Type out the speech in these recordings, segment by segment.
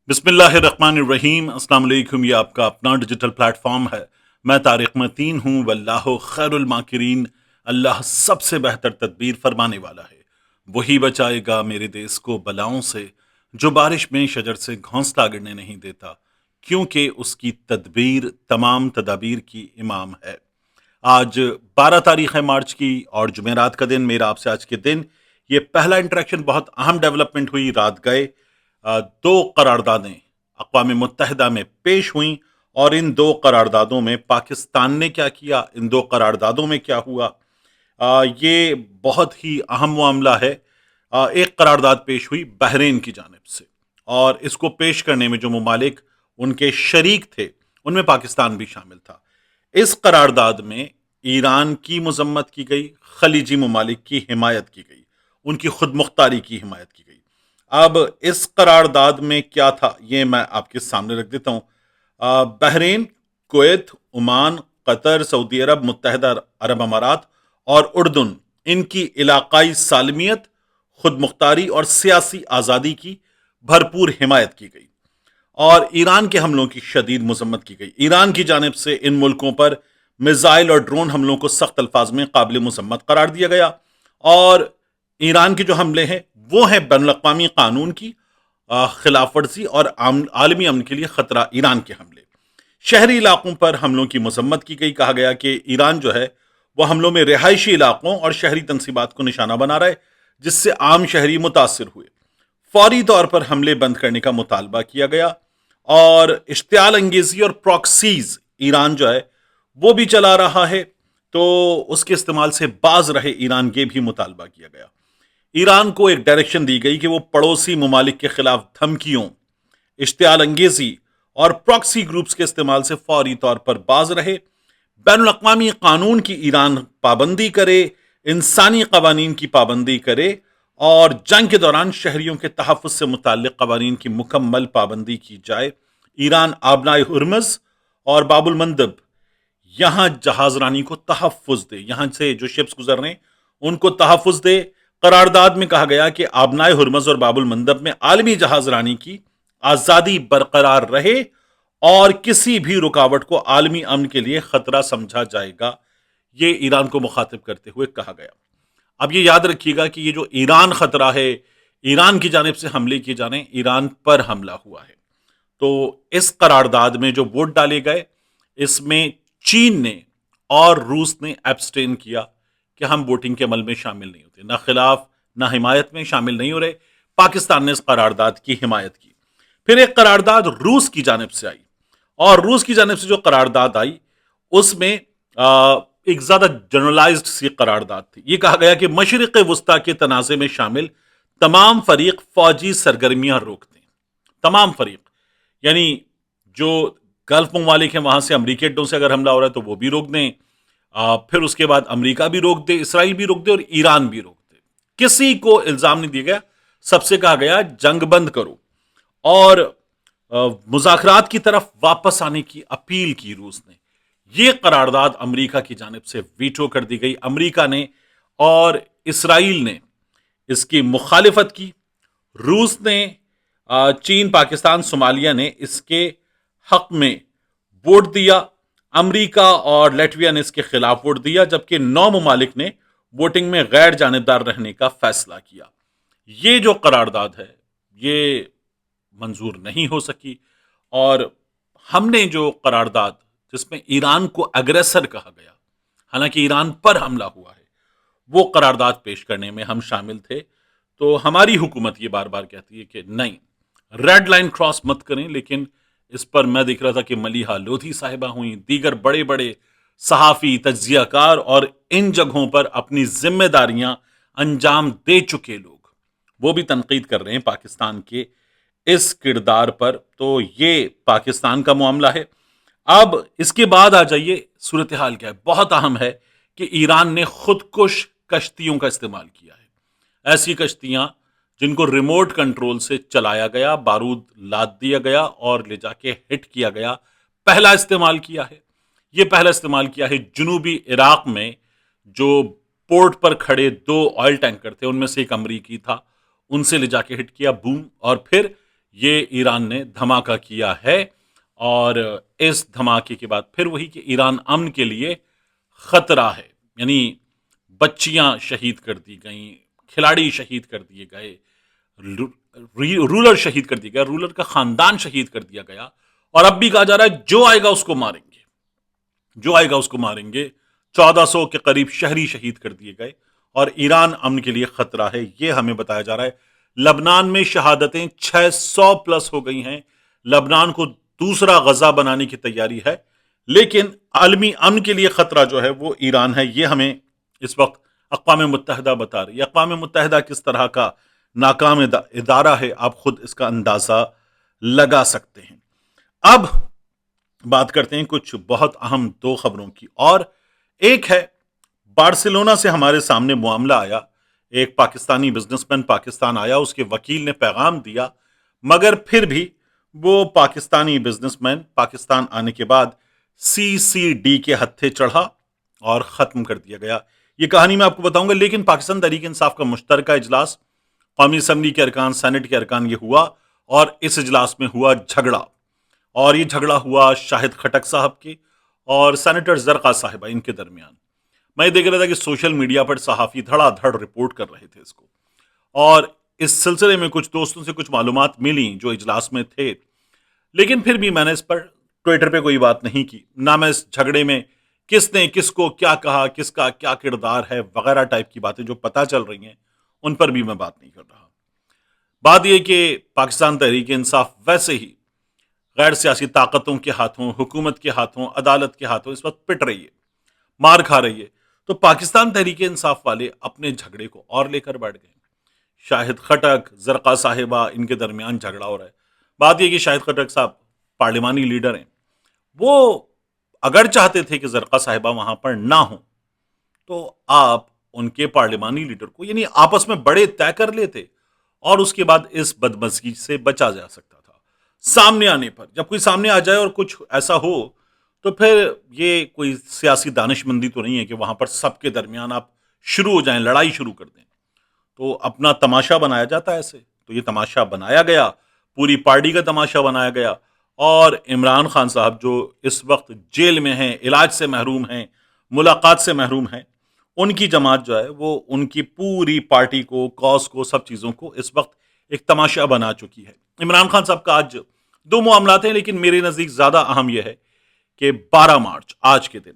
بسم اللہ الرحمن الرحیم۔ السلام علیکم، یہ آپ کا اپنا ڈیجیٹل پلیٹ فارم ہے۔ میں طارق متین ہوں، واللہ خیر الماکرین۔ اللہ سب سے بہتر تدبیر فرمانے والا ہے۔ وہی بچائے گا میرے دیس کو بلاؤں سے، جو بارش میں شجر سے گھونسلہ گرنے نہیں دیتا، کیونکہ اس کی تدبیر تمام تدابیر کی امام ہے۔ آج 12 تاریخ ہے مارچ کی، اور جمعرات کا دن میرا آپ سے آج کے دن یہ پہلا انٹریکشن بہت اہم ڈیولپمنٹ ہوئی۔ رات گئے دو قراردادیں اقوام متحدہ میں پیش ہوئیں، اور ان دو قراردادوں میں پاکستان نے کیا کیا، ان دو قراردادوں میں کیا ہوا، یہ بہت ہی اہم معاملہ ہے۔ ایک قرارداد پیش ہوئی بحرین کی جانب سے، اور اس کو پیش کرنے میں جو ممالک ان کے شریک تھے ان میں پاکستان بھی شامل تھا۔ اس قرارداد میں ایران کی مذمت کی گئی، خلیجی ممالک کی حمایت کی گئی، ان کی خود مختاری کی حمایت کی گئی۔ اب اس قرارداد میں کیا تھا یہ میں آپ کے سامنے رکھ دیتا ہوں۔ بحرین، کویت، عمان، قطر، سعودی عرب، متحدہ عرب امارات اور اردن، ان کی علاقائی سالمیت، خود مختاری اور سیاسی آزادی کی بھرپور حمایت کی گئی، اور ایران کے حملوں کی شدید مذمت کی گئی۔ ایران کی جانب سے ان ملکوں پر میزائل اور ڈرون حملوں کو سخت الفاظ میں قابل مذمت قرار دیا گیا، اور ایران کے جو حملے ہیں وہ ہیں بین الاقوامی قانون کی خلاف ورزی اور عالمی امن کے لیے خطرہ۔ ایران کے حملے شہری علاقوں پر حملوں کی مذمت کی گئی۔ کہا گیا کہ ایران جو ہے وہ حملوں میں رہائشی علاقوں اور شہری تنصیبات کو نشانہ بنا رہا ہے، جس سے عام شہری متاثر ہوئے۔ فوری طور پر حملے بند کرنے کا مطالبہ کیا گیا، اور اشتعال انگیزی اور پراکسیز ایران جو ہے وہ بھی چلا رہا ہے، تو اس کے استعمال سے باز رہے ایران، یہ بھی مطالبہ کیا گیا۔ ایران کو ایک ڈائریکشن دی گئی کہ وہ پڑوسی ممالک کے خلاف دھمکیوں، اشتعال انگیزی اور پراکسی گروپس کے استعمال سے فوری طور پر باز رہے، بین الاقوامی قانون کی ایران پابندی کرے، انسانی قوانین کی پابندی کرے، اور جنگ کے دوران شہریوں کے تحفظ سے متعلق قوانین کی مکمل پابندی کی جائے۔ ایران آبنائے ہرمز اور باب المندب، یہاں جہاز رانی کو تحفظ دے، یہاں سے جو شپس گزر رہے ہیں ان کو تحفظ دے۔ قرارداد میں کہا گیا کہ آبنائے ہرمز اور باب المندب میں عالمی جہاز رانی کی آزادی برقرار رہے، اور کسی بھی رکاوٹ کو عالمی امن کے لیے خطرہ سمجھا جائے گا، یہ ایران کو مخاطب کرتے ہوئے کہا گیا۔ اب یہ یاد رکھیے گا کہ یہ جو ایران خطرہ ہے، ایران کی جانب سے حملے کیے جانے، ایران پر حملہ ہوا ہے۔ تو اس قرارداد میں جو ووٹ ڈالے گئے، اس میں چین نے اور روس نے ایبسٹین کیا کہ ہم ووٹنگ کے عمل میں شامل نہیں ہوتے، نہ خلاف نہ حمایت میں شامل نہیں ہو رہے۔ پاکستان نے اس قرارداد کی حمایت کی۔ پھر ایک قرارداد روس کی جانب سے آئی، اور روس کی جانب سے جو قرارداد آئی اس میں ایک زیادہ جنرلائزڈ سی قرارداد تھی۔ یہ کہا گیا کہ مشرق وسطیٰ کے تنازع میں شامل تمام فریق فوجی سرگرمیاں روک دیں۔ تمام فریق یعنی جو گلف ممالک ہیں وہاں سے امریکی اڈوں سے اگر حملہ ہو رہا ہے تو وہ بھی روک دیں، پھر اس کے بعد امریکہ بھی روک دے، اسرائیل بھی روک دے، اور ایران بھی روک دے۔ کسی کو الزام نہیں دیا گیا، سب سے کہا گیا جنگ بند کرو، اور مذاکرات کی طرف واپس آنے کی اپیل کی روس نے۔ یہ قرارداد امریکہ کی جانب سے ویٹو کر دی گئی۔ امریکہ نے اور اسرائیل نے اس کی مخالفت کی۔ روس نے، چین، پاکستان، صومالیہ نے اس کے حق میں ووٹ دیا، امریکہ اور لیٹویا نے اس کے خلاف ووٹ دیا، جبکہ 9 ممالک نے ووٹنگ میں غیر جانبدار رہنے کا فیصلہ کیا۔ یہ جو قرارداد ہے یہ منظور نہیں ہو سکی، اور ہم نے جو قرارداد جس میں ایران کو اگریسر کہا گیا، حالانکہ ایران پر حملہ ہوا ہے، وہ قرارداد پیش کرنے میں ہم شامل تھے۔ تو ہماری حکومت یہ بار بار کہتی ہے کہ نہیں، ریڈ لائن کراس مت کریں، لیکن اس پر میں دیکھ رہا تھا کہ ملیحہ لودھی صاحبہ ہوئیں، دیگر بڑے بڑے صحافی، تجزیہ کار، اور ان جگہوں پر اپنی ذمہ داریاں انجام دے چکے لوگ، وہ بھی تنقید کر رہے ہیں پاکستان کے اس کردار پر۔ تو یہ پاکستان کا معاملہ ہے۔ اب اس کے بعد آ جائیے، صورتحال کیا ہے؟ بہت اہم ہے کہ ایران نے خود کش کشتیوں کا استعمال کیا ہے، ایسی کشتیاں جن کو ریموٹ کنٹرول سے چلایا گیا، بارود لاد دیا گیا اور لے جا کے ہٹ کیا گیا۔ پہلا استعمال کیا ہے، یہ پہلا استعمال کیا ہے جنوبی عراق میں، جو پورٹ پر کھڑے 2 آئل ٹینکر تھے، ان میں سے ایک امریکی تھا، ان سے لے جا کے ہٹ کیا، بوم، اور پھر یہ ایران نے دھماکہ کیا ہے، اور اس دھماکے کے بعد پھر وہی کہ ایران امن کے لیے خطرہ ہے، یعنی بچیاں شہید کر دی گئیں، کھلاڑی شہید کر دیے گئے، رولر شہید کر دیا گیا، رولر کا خاندان شہید کر دیا گیا، اور اب بھی کہا جا رہا ہے جو آئے گا اس کو ماریں گے، جو آئے گا اس کو ماریں گے۔ 1400 کے قریب شہری شہید کر دیے گئے، اور ایران امن کے لیے خطرہ ہے، یہ ہمیں بتایا جا رہا ہے۔ لبنان میں شہادتیں 600 پلس ہو گئی ہیں، لبنان کو دوسرا غزہ بنانے کی تیاری ہے، لیکن عالمی امن کے لیے خطرہ جو ہے وہ ایران ہے، یہ ہمیں اس وقت اقوام متحدہ بتا رہی ہے۔ اقوام متحدہ کس طرح کا ناکام ادارہ ہے، آپ خود اس کا اندازہ لگا سکتے ہیں۔ اب بات کرتے ہیں کچھ بہت اہم دو خبروں کی، اور ایک ہے بارسلونا سے ہمارے سامنے معاملہ آیا، ایک پاکستانی بزنس مین پاکستان آیا، اس کے وکیل نے پیغام دیا، مگر پھر بھی وہ پاکستانی بزنس مین پاکستان آنے کے بعد CCD کے ہتھے چڑھا اور ختم کر دیا گیا۔ یہ کہانی میں آپ کو بتاؤں گا، لیکن پاکستان تحریک انصاف کا مشترکہ اجلاس، قومی اسمبلی کے ارکان، سینٹ کے ارکان، یہ ہوا، اور اس اجلاس میں ہوا جھگڑا، اور یہ جھگڑا ہوا شاہد خٹک صاحب کے اور سینیٹر زرقا صاحبہ ان کے درمیان۔ میں دیکھ رہا تھا کہ سوشل میڈیا پر صحافی دھڑا دھڑ رپورٹ کر رہے تھے اس کو، اور اس سلسلے میں کچھ دوستوں سے کچھ معلومات ملی جو اجلاس میں تھے، لیکن پھر بھی میں نے اس پر ٹویٹر پہ کوئی بات نہیں کی، نہ میں اس جھگڑے میں کس نے کس کو کیا کہا، کس کا کیا کردار ہے وغیرہ ٹائپ کی باتیں جو پتہ چل رہی ہیں ان پر بھی میں بات نہیں کر رہا۔ بات یہ کہ پاکستان تحریک انصاف ویسے ہی غیر سیاسی طاقتوں کے ہاتھوں، حکومت کے ہاتھوں، عدالت کے ہاتھوں اس وقت پٹ رہی ہے، مار کھا رہی ہے، تو پاکستان تحریک انصاف والے اپنے جھگڑے کو اور لے کر بیٹھ گئے۔ شاہد خٹک، زرقا صاحبہ، ان کے درمیان جھگڑا ہو رہا ہے۔ بات یہ کہ شاہد خٹک صاحب پارلیمانی لیڈر ہیں، وہ اگر چاہتے تھے کہ زرقا صاحبہ وہاں پر نہ ہوں تو آپ ان کے پارلیمانی لیڈر کو یعنی آپس میں بڑے طے کر لیتے، اور اس کے بعد اس بدمزگی سے بچا جا سکتا تھا۔ سامنے آنے پر جب کوئی سامنے آ جائے اور کچھ ایسا ہو تو پھر یہ کوئی سیاسی دانش مندی تو نہیں ہے کہ وہاں پر سب کے درمیان آپ شروع ہو جائیں، لڑائی شروع کر دیں، تو اپنا تماشا بنایا جاتا ہے ایسے، تو یہ تماشا بنایا گیا، پوری پارٹی کا تماشا بنایا گیا، اور عمران خان صاحب جو اس وقت جیل میں ہیں، علاج سے محروم ہیں، ملاقات سے محروم ہیں، ان کی جماعت جو ہے وہ ان کی پوری پارٹی کو، کاز کو، سب چیزوں کو اس وقت ایک تماشا بنا چکی ہے۔ عمران خان صاحب کا آج دو معاملات ہیں، لیکن میرے نزدیک زیادہ اہم یہ ہے کہ 12 مارچ آج کے دن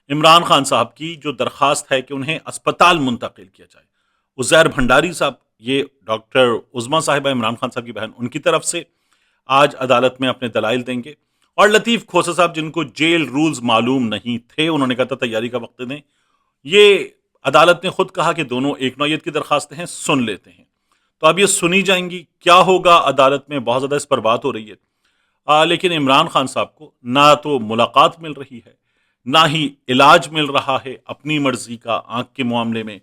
عمران خان صاحب کی جو درخواست ہے کہ انہیں اسپتال منتقل کیا جائے، عزیر بھنڈاری صاحب، یہ ڈاکٹر عظما صاحبہ عمران خان صاحب کی بہن، ان کی طرف سے آج عدالت میں اپنے دلائل دیں گے، اور لطیف کھوسہ صاحب جن کو جیل رولز معلوم نہیں تھے، انہوں نے کہا تھا تیاری کا وقت دیں، یہ عدالت نے خود کہا کہ دونوں ایک نوعیت کی درخواستیں ہیں، سن لیتے ہیں، تو اب یہ سنی جائیں گی، کیا ہوگا عدالت میں بہت زیادہ اس پر بات ہو رہی ہے۔ لیکن عمران خان صاحب کو نہ تو ملاقات مل رہی ہے، نہ ہی علاج مل رہا ہے اپنی مرضی کا آنکھ کے معاملے میں،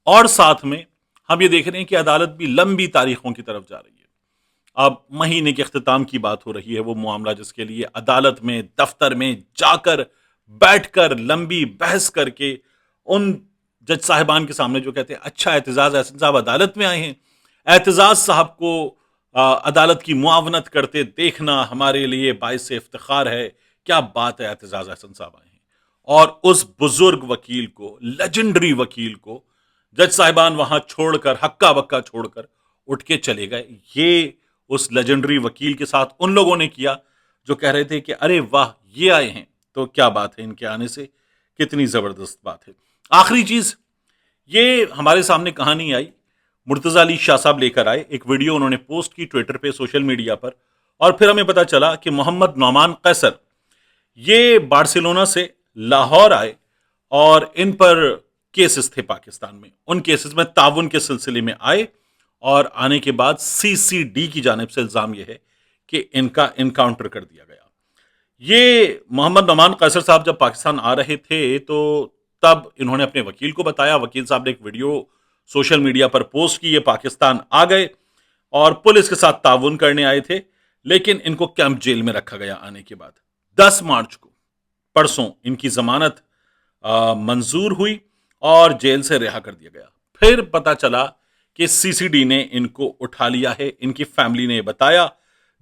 اور ساتھ میں ہم یہ دیکھ رہے ہیں کہ عدالت بھی لمبی تاریخوں کی طرف جا رہی ہے۔ اب مہینے کے اختتام کی بات ہو رہی ہے، وہ معاملہ جس کے لیے عدالت میں، دفتر میں جا کر بیٹھ کر لمبی بحث کر کے ان جج صاحبان کے سامنے جو کہتے ہیں اچھا اعتزاز احسن صاحب عدالت میں آئے ہیں، اعتزاز صاحب کو عدالت کی معاونت کرتے دیکھنا ہمارے لیے باعث افتخار ہے، کیا بات ہے، اعتزاز احسن صاحب آئے ہیں، اور اس بزرگ وکیل کو، لیجنڈری وکیل کو جج صاحبان وہاں چھوڑ کر، ہکا بکا چھوڑ کر اٹھ کے چلے گئے۔ یہ اس لیجنڈری وکیل کے ساتھ ان لوگوں نے کیا جو کہہ رہے تھے کہ ارے واہ یہ آئے ہیں تو کیا بات ہے، ان کے آنے سے کتنی زبردست بات ہے۔ آخری چیز، یہ ہمارے سامنے کہانی آئی، مرتضی علی شاہ صاحب لے کر آئے، ایک ویڈیو انہوں نے پوسٹ کی ٹویٹر پہ، سوشل میڈیا پر، اور پھر ہمیں پتا چلا کہ محمد نعمان قیصر یہ بارسلونا سے لاہور آئے، اور ان پر کیسز تھے پاکستان میں، ان کیسز میں تعاون کے سلسلے میں آئے، اور آنے کے بعد CCD کی جانب سے الزام یہ ہے کہ ان کا انکاؤنٹر کر دیا گیا۔ یہ محمد نعمان قیصر صاحب جب پاکستان آ رہے تھے تو تب انہوں نے اپنے وکیل کو بتایا، وکیل صاحب نے ایک ویڈیو سوشل میڈیا پر پوسٹ کی، یہ پاکستان آ گئے اور پولیس کے ساتھ تعاون کرنے آئے تھے، لیکن ان کو کیمپ جیل میں رکھا گیا آنے کے بعد۔ 10 مارچ کو، پرسوں، ان کی ضمانت منظور ہوئی اور جیل سے رہا کر دیا گیا۔ پھر پتا چلا کہ CCD نے ان کو اٹھا لیا ہے، ان کی فیملی نے بتایا